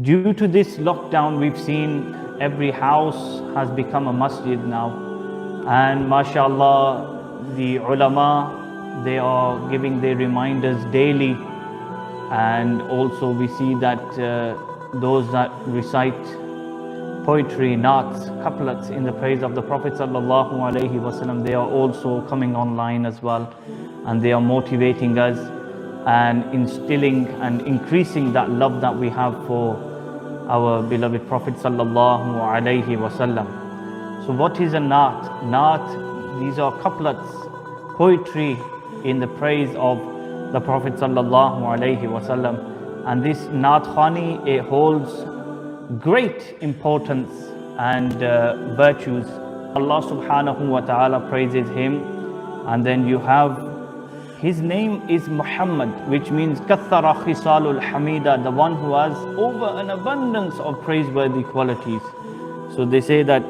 Due to this lockdown, we've seen every house has become a masjid now. And mashallah, the ulama, they are giving their reminders daily. And also we see that those that recite poetry, naats, couplets in the praise of the Prophet sallallahu alaihi wasallam, they are also coming online as well. And they are motivating us and instilling and increasing that love that we have for our beloved Prophet sallallahu alaihi wasallam. So what is a naat? Naat, these are couplets, poetry in the praise of the Prophet sallallahu alaihi wasallam. And this naat khani, it holds great importance and virtues. Allah subhanahu wa ta'ala praises him, and then you have his name is Muhammad, which means kathara khisalul hamida, the one who has over an abundance of praiseworthy qualities. So they say that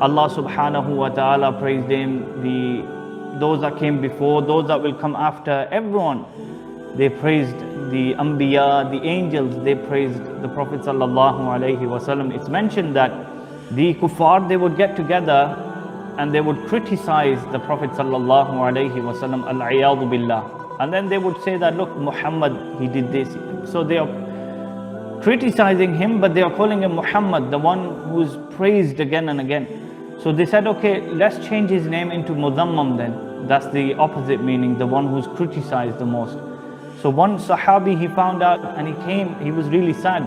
Allah subhanahu wa ta'ala praised him, those that came before, those that will come after, everyone. They praised the Anbiya, the angels, they praised the Prophet sallallahu alaihi wasallam. It's mentioned that the kuffar, they would get together and they would criticize the Prophet sallallahu alaihi wasallam, al-iyadu billah. And then they would say that, look, Muhammad, he did this. So they are criticizing him, but they are calling him Muhammad, the one who is praised again and again. So they said, okay, let's change his name into Mudhammam then. That's the opposite meaning, the one who's criticized the most. So one Sahabi, he found out and he came, he was really sad.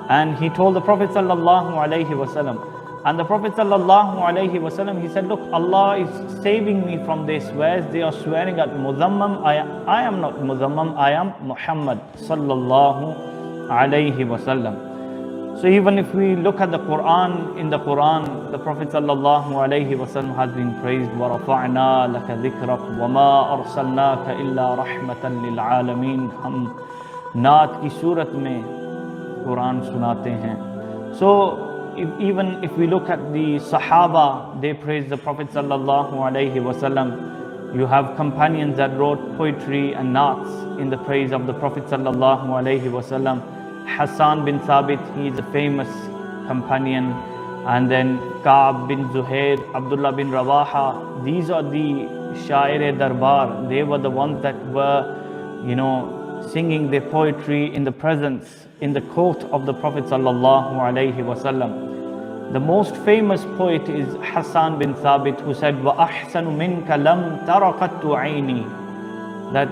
And he told the Prophet sallallahu alaihi wasallam. And the Prophet sallallahu alaihi wasallam, he said, look, Allah is saving me from their swears. They are swearing at Mudhammam. I am not Mudhammam, I am Muhammad sallallahu alaihi wasallam. So even if we look at the Quran, in the Quran, the Prophet sallallahu alaihi wasallam has been praised. وَرَفَعْنَا لَكَ ذِكْرَكَ وَمَا أَرْسَلْنَاكَ إِلَّا رَحْمَةً لِلْعَالَمِينَ. हम नात की सूरत में Quran सुनाते हैं. So even if we look at the Sahaba, they praise the Prophet sallallahu alaihi wasallam. You have companions that wrote poetry and naats in the praise of the Prophet sallallahu alaihi wasallam. Hassan bin Thabit, he is a famous companion. And then Ka'b bin Zuhair, Abdullah bin Rawaha, these are the Shair Darbar. They were the ones that were, singing their poetry in the presence, in the court of the Prophet sallallahu alaihi wasallam. The most famous poet is Hassan bin Thabit, who said, وَأَحْسَنُ مِنْكَ لَمْ تَرَقَتُّ عَيْنِي, that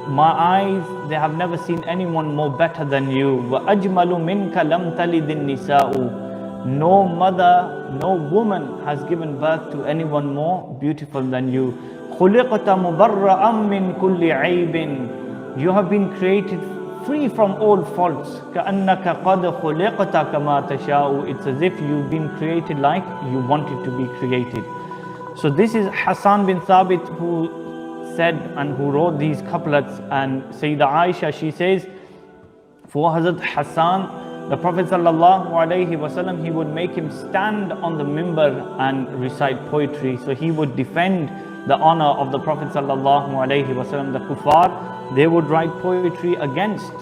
my eyes, they have never seen anyone more better than you. وَأَجْمَلُ مِنْكَ لَمْ تَلِدِ النِّسَاءُ, no mother, no woman has given birth to anyone more beautiful than you. خُلِقْتَ مُبَرَّأً مِّن كُلِّ عَيْبٍ, you have been created free from all faults. كَأَنَّكَ قَدْ خُلِقْتَ كَمَا تَشَاءُ, it's as if you've been created like you wanted to be created. So this is Hassan bin Thabit who said and who wrote these couplets. And Sayyidah Aisha, she says, for Hazrat Hassan, the Prophet sallallahu alaihi wasallam, he would make him stand on the mimbar and recite poetry. So he would defend the honor of the Prophet sallallahu alaihi wasallam. The kuffar, they would write poetry against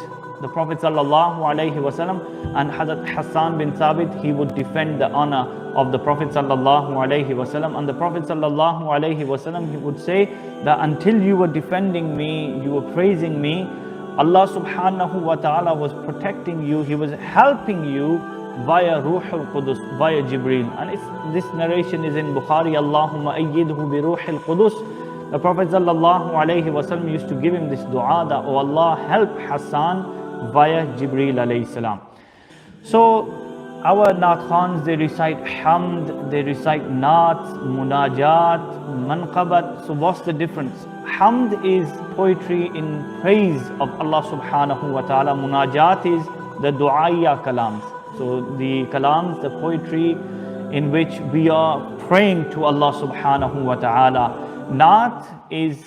the Prophet sallallahu alaihi wasallam, and Hazrat Hassan bin Thabit, he would defend the honor of the Prophet sallallahu alaihi wasallam. And the Prophet sallallahu alaihi wasallam, he would say that until you were defending me, you were praising me, Allah subhanahu wa ta'ala was protecting you, he was helping you via Ruhul Qudus, via Jibreel. And this narration is in Bukhari, Allahumma ayyidhu bi Ruhil Qudus. The Prophet sallallahu alaihi wasallam used to give him this dua that, oh Allah, help Hassan via Jibreel alayhi salam. So our naat khans, they recite hamd, they recite naat, munajat, manqabat. So what's the difference? Hamd is poetry in praise of Allah subhanahu wa ta'ala. Munajat is the du'ayya kalams. So the kalams, the poetry in which we are praying to Allah subhanahu wa ta'ala. Naat is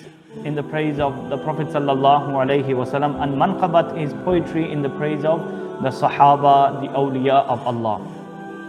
in the praise of the Prophet sallallahu alaihi wasallam, and manqabat is poetry in the praise of the Sahaba, the awliya of Allah.